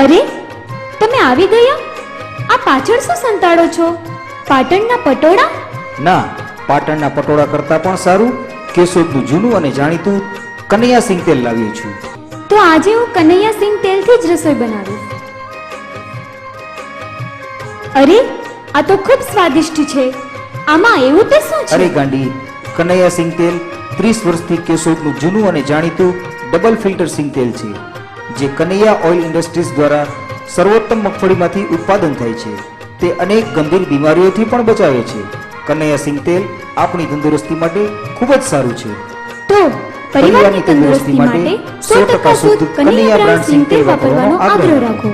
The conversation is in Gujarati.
અરે, તમે આવી ગયા? આ પાછળ શું સંતાડો છો? પાટણના પટોળા? ના, પાટણના પટોળા કરતાં પણ સારું કેશોદનું જૂનું અને જાણીતું કનૈયા સિંગ તેલ લાવ્યો છું. તો આજે હું કનૈયા સિંગ તેલથી જ રસોઈ બનાવીશ. અરે, આ તો ખૂબ સ્વાદિષ્ટ છે. આમાં એવું તે શું છે? અરે ગાંડી, કનૈયા સિંગ તેલ 30 વર્ષથી કેશોદનું જૂનું અને જાણીતું ડબલ ફિલ્ટર સિંગ તેલ છે, જે કનૈયા ઓઇલ ઇન્ડસ્ટ્રીઝ દ્વારા સર્વોત્તમ મગફળીમાંથી ઉત્પાદન થાય છે. તે અનેક ગંભીર બીમારીઓથી પણ બચાવે છે. કનૈયા સિંગ તેલ આપણી તંદુરસ્તી માટે ખૂબ જ સારું છે. તો પરિવારની તંદુરસ્તી માટે 100% શુદ્ધ કનૈયા બ્રાન્ડ સિંગ તેલ વાપરવાનો આગ્રહ રાખો.